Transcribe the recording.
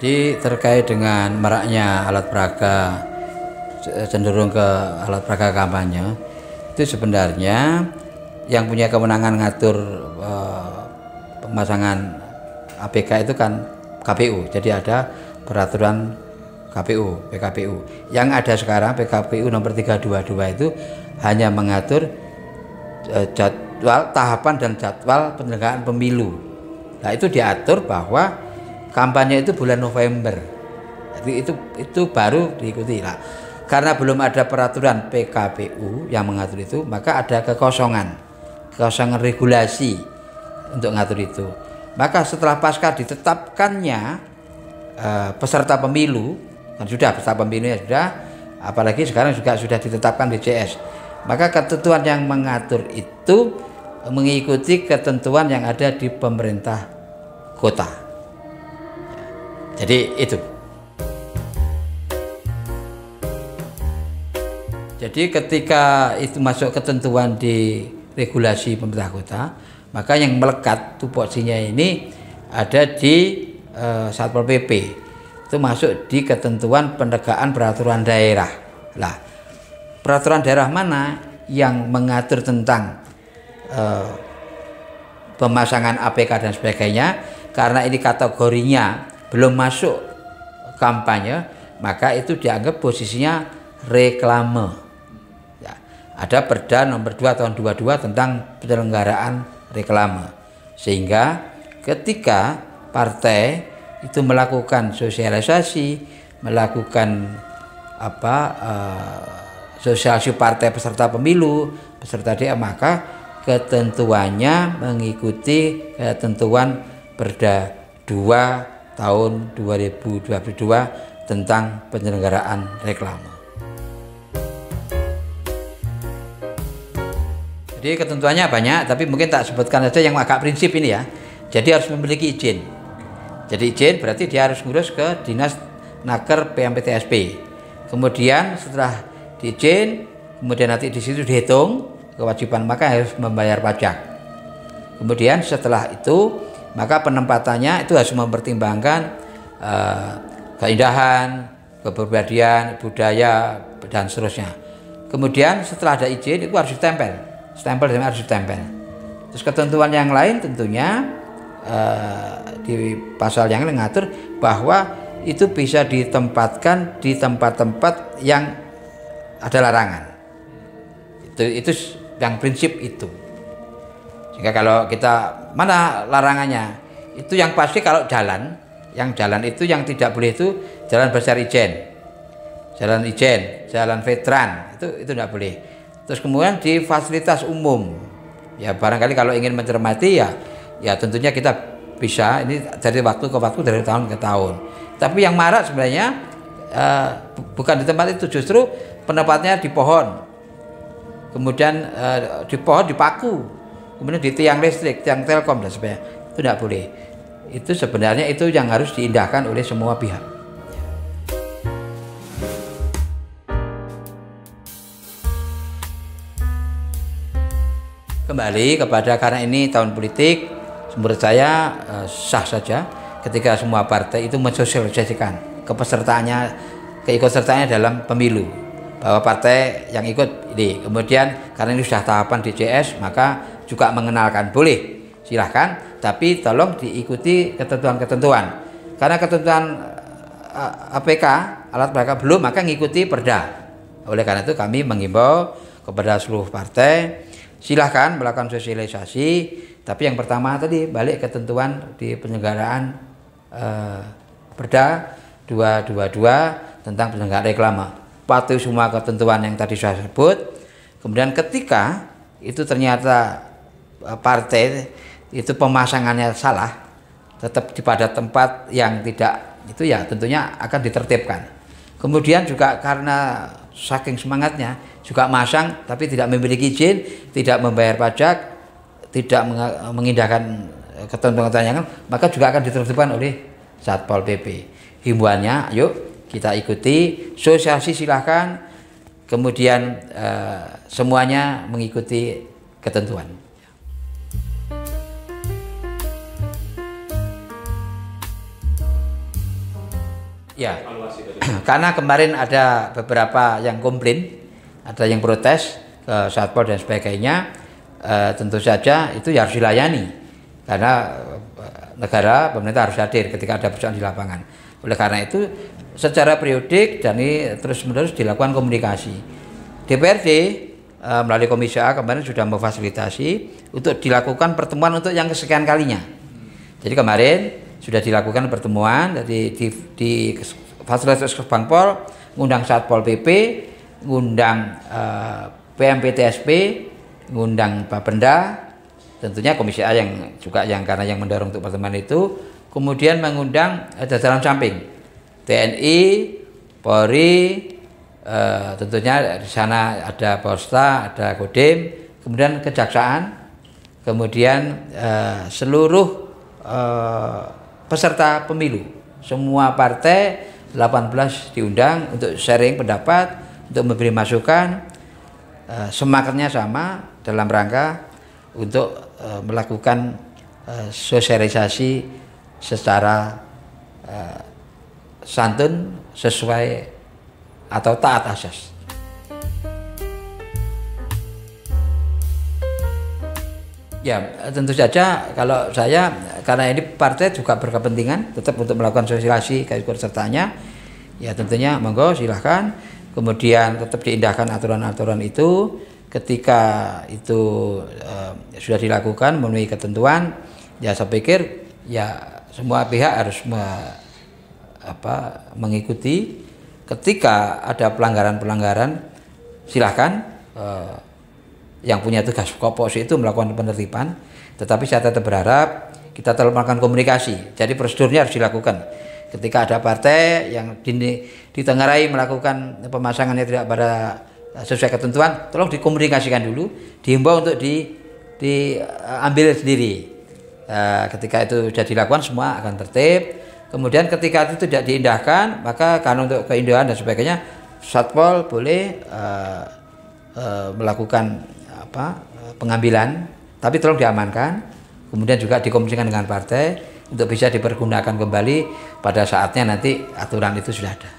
Jadi terkait dengan maraknya alat peraga, cenderung ke alat peraga kampanye, itu sebenarnya yang punya kewenangan ngatur pemasangan APK itu kan KPU. Jadi ada peraturan KPU, PKPU. Yang ada sekarang PKPU nomor 322 itu hanya mengatur jadwal, tahapan dan jadwal penyelenggaraan pemilu. Nah, itu diatur bahwa kampanye itu bulan November. Jadi itu baru diikuti. Nah, karena belum ada peraturan PKPU yang mengatur itu, maka ada kekosongan regulasi untuk mengatur itu. Maka setelah pasca ditetapkannya peserta pemilu, kan sudah peserta pemilunya sudah, apalagi sekarang juga sudah ditetapkan DCS. Maka ketentuan yang mengatur itu mengikuti ketentuan yang ada di pemerintah kota. Jadi itu. Jadi ketika itu masuk ketentuan di regulasi pemerintah kota, maka yang melekat tupoksinya ini ada di Satpol PP. Itu masuk di ketentuan penegakan peraturan daerah. Lah, peraturan daerah mana yang mengatur tentang pemasangan APK dan sebagainya? Karena ini kategorinya belum masuk kampanye, maka itu dianggap posisinya reklame. Ya, ada Perda nomor 2 tahun 22 tentang penyelenggaraan reklame. Sehingga ketika partai itu melakukan sosialisasi, melakukan sosialisasi partai peserta pemilu, peserta DA, maka ketentuannya mengikuti ketentuan Perda 2 tahun 2022 tentang penyelenggaraan reklame. Jadi ketentuannya banyak, tapi mungkin tak sebutkan saja yang agak prinsip ini ya. Jadi harus memiliki izin. Jadi izin berarti dia harus ngurus ke Dinas Naker PMPTSP. Kemudian setelah diizin, kemudian nanti di situ dihitung kewajiban, maka harus membayar pajak. Kemudian setelah itu maka penempatannya itu harus mempertimbangkan keindahan, kepribadian, budaya, dan seterusnya. Kemudian setelah ada izin itu harus ditempel, harus ditempel. Terus ketentuan yang lain tentunya di pasal yang mengatur bahwa itu bisa ditempatkan di tempat-tempat yang ada larangan. Itu yang prinsip itu. Sehingga kalau kita mana larangannya, itu yang pasti kalau jalan itu yang tidak boleh itu jalan besar ijen, jalan veteran, itu tidak boleh. Terus kemudian di fasilitas umum, ya barangkali kalau ingin mencermati ya tentunya kita bisa ini dari waktu ke waktu, dari tahun ke tahun. Tapi yang marak sebenarnya bukan di tempat itu, justru penempatnya di pohon, kemudian di pohon dipaku, kemudian di tiang listrik, tiang telkom dan sebagainya, itu tidak boleh. Itu sebenarnya itu yang harus diindahkan oleh semua pihak. Kembali kepada, karena ini tahun politik, menurut saya sah saja ketika semua partai itu mensosialisasikan keikutsertaannya dalam pemilu, bahwa partai yang ikut ini. Kemudian karena ini sudah tahapan DCS, maka juga mengenalkan, boleh silahkan, tapi tolong diikuti ketentuan-ketentuan. Karena ketentuan APK, alat peraga belum, maka ngikuti Perda. Oleh karena itu kami mengimbau kepada seluruh partai, silahkan melakukan sosialisasi, tapi yang pertama tadi balik ketentuan di penyelenggaraan Perda 222 tentang penyelenggaraan reklame. Patuhi semua ketentuan yang tadi saya sebut. Kemudian ketika itu ternyata partai itu pemasangannya salah, tetap pada tempat yang tidak itu, ya tentunya akan ditertibkan. Kemudian juga karena saking semangatnya juga masang tapi tidak memiliki izin, tidak membayar pajak, tidak mengindahkan ketentuan yang maka juga akan ditertibkan oleh Satpol PP. Himbauannya, yuk kita ikuti, sosialisasi silahkan, kemudian semuanya mengikuti ketentuan. Ya, karena kemarin ada beberapa yang komplain, ada yang protes ke Satpol dan sebagainya, tentu saja itu ya harus dilayani, karena negara, pemerintah harus hadir ketika ada persoalan di lapangan. Oleh karena itu, secara periodik dan ini terus-menerus dilakukan komunikasi. DPRD melalui Komisi A kemarin sudah memfasilitasi untuk dilakukan pertemuan untuk yang kesekian kalinya. Jadi kemarin sudah dilakukan pertemuan di fasilitas Bangpol, ngundang Satpol PP, ngundang PMPTSP, ngundang Bapenda, tentunya Komisi A yang juga karena yang mendorong untuk pertemuan itu, kemudian mengundang jajaran samping TNI, Polri, tentunya di sana ada Polsta, ada Kodim, kemudian Kejaksaan, kemudian seluruh peserta pemilu, semua partai 18 diundang untuk sharing pendapat, untuk memberi masukan, semangatnya sama dalam rangka untuk melakukan sosialisasi secara santun sesuai atau taat asas. Ya, tentu saja kalau saya, karena ini partai juga berkepentingan tetap untuk melakukan sosialisasi keikut sertanya, ya tentunya monggo silahkan, kemudian tetap diindahkan aturan-aturan itu, ketika itu sudah dilakukan memenuhi ketentuan, ya saya pikir ya semua pihak harus mengikuti. Ketika ada pelanggaran-pelanggaran, silahkan yang punya tugas Kopos itu melakukan penertiban, tetapi saya tetap berharap kita tetap melakukan komunikasi. Jadi prosedurnya harus dilakukan. Ketika ada partai yang ditengarai melakukan pemasangannya tidak pada sesuai ketentuan, tolong dikomunikasikan dulu, dihimbau untuk diambil sendiri. Ketika itu sudah dilakukan, semua akan tertib. Kemudian ketika itu tidak diindahkan, maka karena untuk keindahan dan sebagainya, Satpol boleh melakukan pengambilan, tapi tolong diamankan, kemudian juga dikomunikasikan dengan partai untuk bisa dipergunakan kembali pada saatnya nanti aturan itu sudah ada.